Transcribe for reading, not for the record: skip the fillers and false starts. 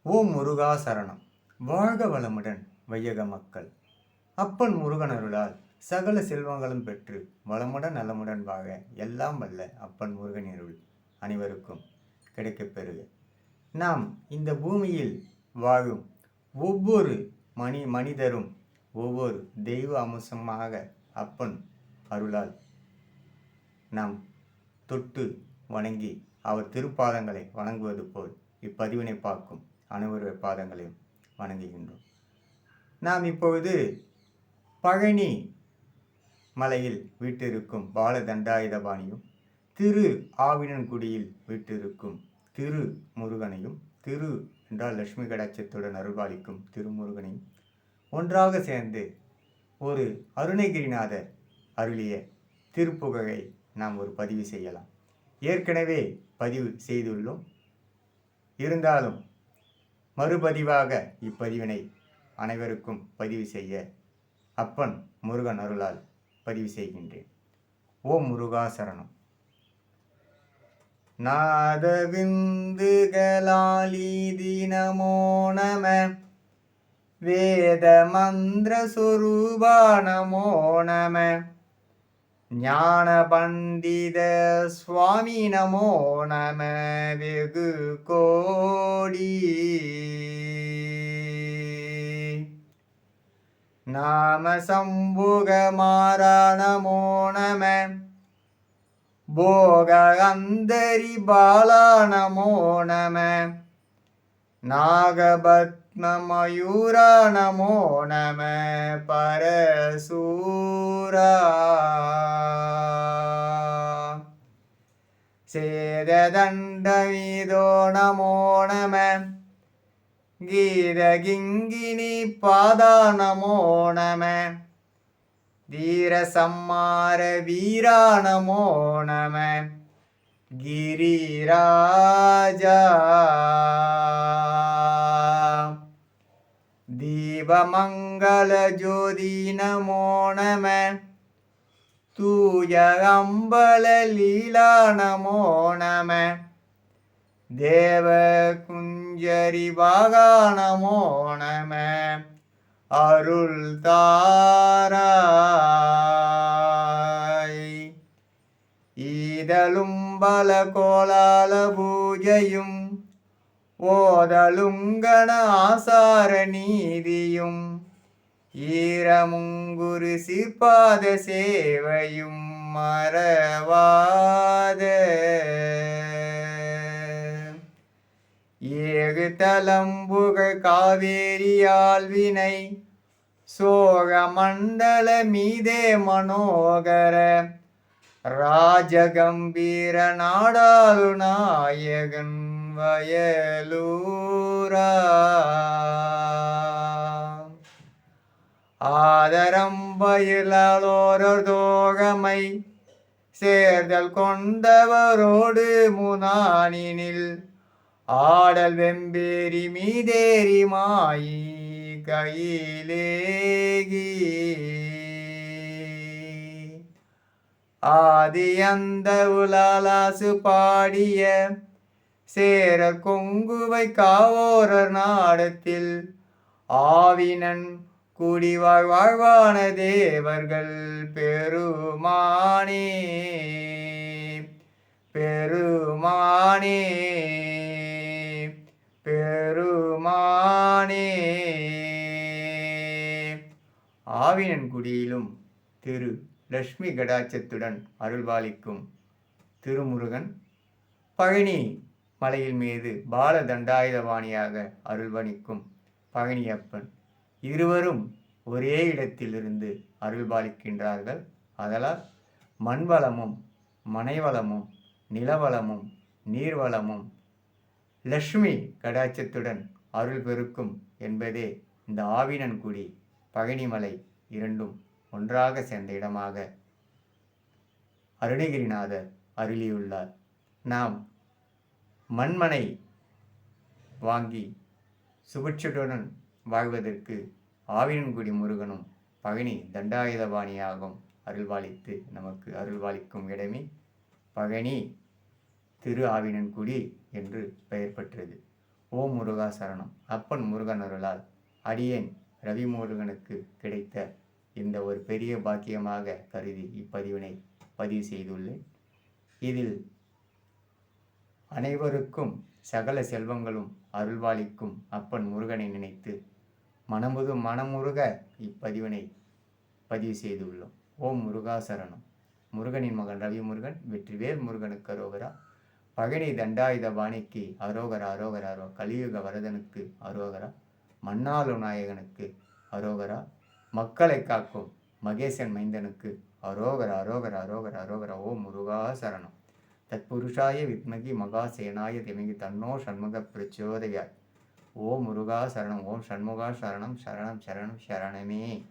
ஓம் முருகா சரணம். வாழ்க வளமுடன் வையக மக்கள். அப்பன் முருகன் அருளால் சகல செல்வங்களும் பெற்று வளமுடன் நலமுடன் வாழ எல்லாம் வல்ல அப்பன் முருகன் அருள் அனைவருக்கும் கிடைக்கப் பெறுக. நாம் இந்த பூமியில் வாழும் ஒவ்வொரு மனிதரும் ஒவ்வொரு தெய்வ அம்சமாக அப்பன் அருளால் நாம் தொட்டு வணங்கி அவர் திருப்பாதங்களை வணங்குவது போல் இப்பதிவினை பார்க்கும் அனைவருடைய பாதங்களையும் வணங்குகின்றோம். நாம் இப்பொழுது பழனி மலையில் வீட்டிருக்கும் பாலதண்டாயுதபாணியும் திரு ஆவினன்குடியில் வீட்டிருக்கும் திரு முருகனையும், திரு என்றால் லட்சுமி கடாட்சத்துடன் அருள்பாலிக்கும் திருமுருகனையும் ஒன்றாக சேர்ந்து ஒரு அருணகிரிநாதர் அருளிய திருப்புகழை நாம் ஒரு பதிவு செய்யலாம். ஏற்கனவே பதிவு செய்துள்ளோம். இருந்தாலும் மறுபதிவாக இப்பதிவினை அனைவருக்கும் பதிவு செய்ய அப்பன் முருகன் அருளால் பதிவு செய்கின்றேன். ஓம் முருகா சரணம். நாதவிந்துகளாலீதி நமோ நம, வேத மந்திர சொரூபா நமோ நம, ஞான பண்டித சுவாமி நமோ நம, வெகு கோடி நாம சம்புக மாறா நமோ நம, போக அந்தரி பாலா நமோ நம, நாகபத்ம மயூரா நமோ நம, பரசூரா சேததண்டவிதோ நமோ நம, கீதகிங்கினி பாதா நமோ நம, தீர சம்மார வீரா நமோ நம, கிரிராஜா தீபமங்கள ஜோதி நமோ நம, தூய அம்பல லீலா நமோ நம, தேவ குஞ்சரி பாகா நமோ நம, அருள் தாராய். ஈதலும் பல கோலால பூஜையும் ஓதலுங்கன ஆசார நீதியும் ஈரமுங்குரு சிற்பாத சேவையும் மறவாத ஏகு தலம்புகழ் காவேரி ஆழ்வினை சோக மண்டல மீதே மனோகர ராஜகம்பீர நாடாளு நாயகன் வயலூரா ஆதரம்பயிலோரர் தோகமை சேர்தல் கொண்டவரோடு முனானினில் ஆடல் வெம்பேரி மீதேரி மாயி கையிலேகி ஆதி அந்த உலாலாசு பாடிய சேர கொங்குவை காவோரர் நாடத்தில் ஆவினன் குடிவாழ் வாழ்வான தேவர்கள் பெருமானே பெருமானே பெருமானே. ஆவினன்குடியிலும் திரு லட்சுமி கடாட்சத்துடன் அருள்பாலிக்கும் திருமுருகன் பழனி மலையில் மீது பாலதண்டாயுதபாணியாக அருள்பணிக்கும் பழனியப்பன் இருவரும் ஒரே இடத்திலிருந்து அருள்பாலிக்கின்றார்கள். அதனால் மண்வளமும் மனைவளமும் நிலவளமும் நீர்வளமும் லட்சுமி கடாட்சத்துடன் அருள் பெருக்கும் என்பதே இந்த ஆவினன்குடி பழனிமலை இரண்டும் ஒன்றாக சேர்ந்த இடமாக அருணகிரிநாதர் அருளியுள்ளார். நாம் மண்மனை வாங்கி சுபிட்சத்துடன் வாழ்வதற்கு ஆவினன்குடி முருகனும் பழனி தண்டாயுதபாணியாகவும் அருள்பாலித்து நமக்கு அருள்பாலிக்கும் இடமே பழனி திரு ஆவினன்குடி என்று பெயர் பெற்றது. ஓம் முருகா சரணம். அப்பன் முருகன் அருளால் அடியேன் ரவி முருகனுக்கு கிடைத்த இந்த ஒரு பெரிய பாக்கியமாக கருதி இப்பதிவினை பதிவு செய்துள்ளேன். இதில் அனைவருக்கும் சகல செல்வங்களும் அருள்வாளிக்கும் அப்பன் முருகனை நினைத்து மனமுருக இப்பதிவினை பதிவு செய்துள்ளோம். ஓம் முருகா சரணம். முருகனின் மகன் ரவி முருகன், வெற்றிவேல் முருகனுக்கு அரோகரா, பழனி தண்டாயுத பாணிக்கு அரோகரா அரோகரா அரோ, கலியுக வரதனுக்கு அரோகரா, மன்னாளு நாயகனுக்கு அரோகரா, மக்களை காக்கும் மகேசன் மைந்தனுக்கு அரோகரா அரோகரா அரோகரா அரோகரா. ஓம் முருகா சரணம். தத்புருஷாய வித்மகி மகாசேனாய திமகி தன்னோ சண்முக பிரச்சோதயாய். ஓம் முருகா சரணம். ஓம் சண்முகா சரணம். சரணம் சரணம் சரணமே.